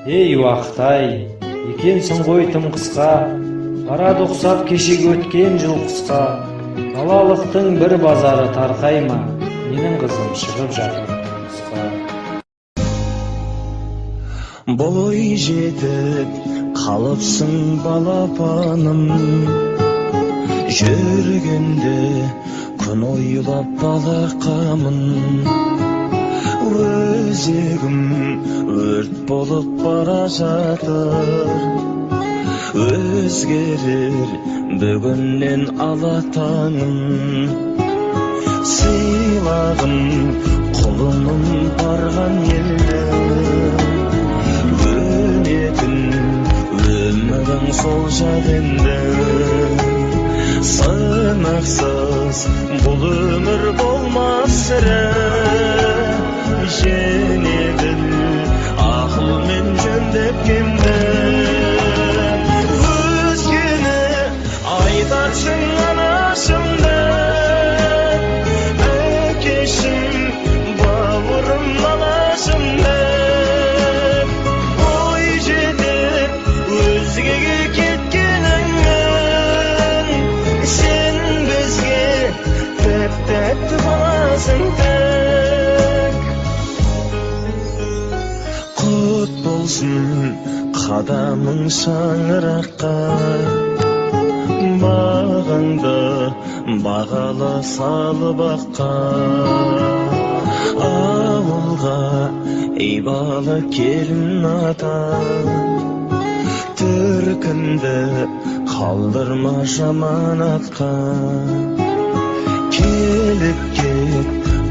Ей уақыт-ай, екенсің ғой тым қысқа, барады ұқсап кешегі өткен жыл қысқа. Балалықтың бір базары тарқай ма, менің қызым шығып жатыр қысқа. Бой жетіп қалыпсың балапаным, жүргенде күн ойлап балақамын. Өзегім өрт болып бара жатыр, өзгерер бүгіннен алатаңым. Сыйлағым құлыным барған елді, өнетін өмірің сол жадында. Сынақсыз бұл өмір болмас сірә, жеңеділ ақылмен жөндеп кемді. Өзгені айтарсың анашымды, әкешім бауырым алашымды. Ой жетіп өзгеге кеткеніңнен, сен бізге тәп-тәтті боласың тәк. Құт болсын қадамың шаңыраққа, бағаңды бағалы салып аққа. Ауылға ибалы келін ата, түркінді қалдырма жаманатқа. Келіп кет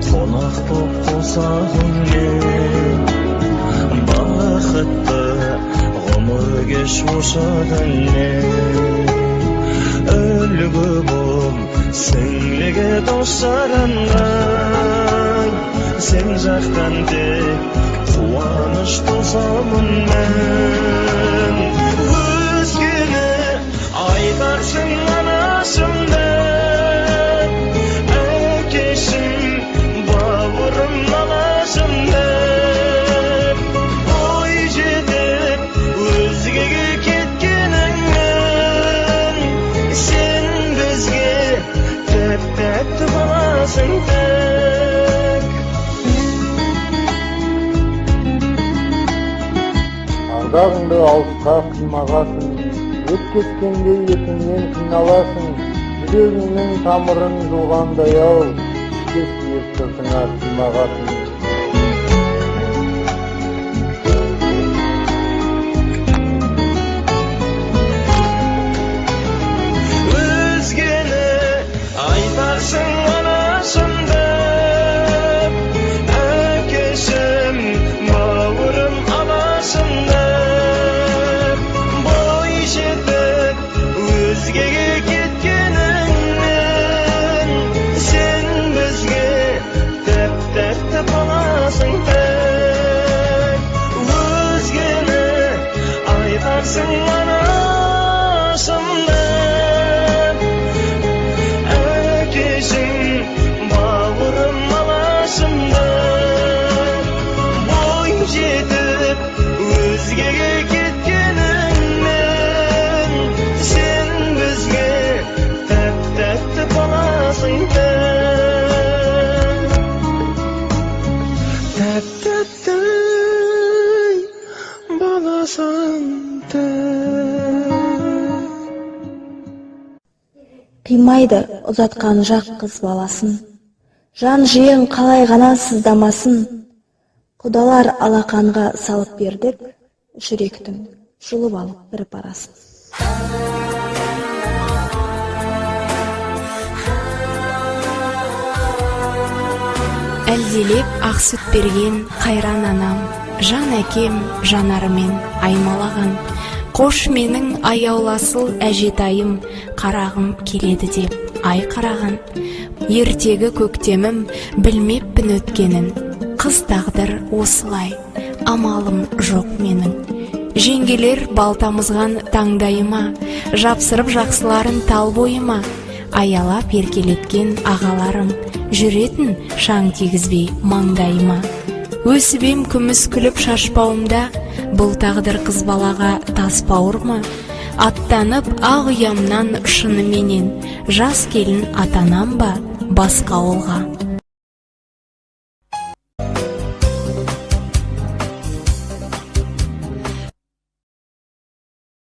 қонақ боп қосағыңмен, бақытты ғұмыр кеш ошағыңмен. Үлгі бол сіңліге дос-жаранға, сен жақтан тек қуаныш тосамын мен. Өзгені айтарсың анашымды, әкешім бауырым алашымды. Ой жетіп өзгеге кеткеніңнен, сен бізге тәп-тәтті боласың тәк. Ардағыңды алысқа қимағасың, өткескенде етіңнен қиналасың. Жүрегіңнің тамырын жұлғандай ау, ішке сүйіп сыртыңа сыймағасың. Өзгені айтарсың анашымды, әкешім бауырым алашымды. Бой жетіп өзгеге кеткеніңнен, сен бізге тәп-тәтті боласың тәк. Өзгені айтарсың анашымды, әкешім бауырым алашымды. Бой жетіп өзгеге кеткеніңнен, сен бізге тәп-тәтті боласың тәк. Тәп-тәтті боласың тәк. Қимайды ұзатқан жақ қыз баласын, жан жиен қалай ғана сыздамасын. Құдалар алақанға салып бердік, жүректің жұлып алып бір парасын. Әлделеп ақ сүт берген қайран анам, жан әкем жанарымен аймалаған. Қош менің аяуласыл әжетайым, қарағым келеді деп ай қараған. Ертегі көктемім білмеппін өткенін, қыз тағдыр осылай, амалым жоқ менің. Жеңгелер балтамызған таңдайыма, жапсырып жақсыларын тал бойыма. Аялап еркелеткен ағаларым, жүретін шаң тигізбей маңдайыма. Өсіп ем күміс күліп шашпауымда, Бұл тағдыр қыз балаға тас бауыр ма? Аттанып ақ ұямнан шыныменен, жас келін атанам ба басқа ауылға?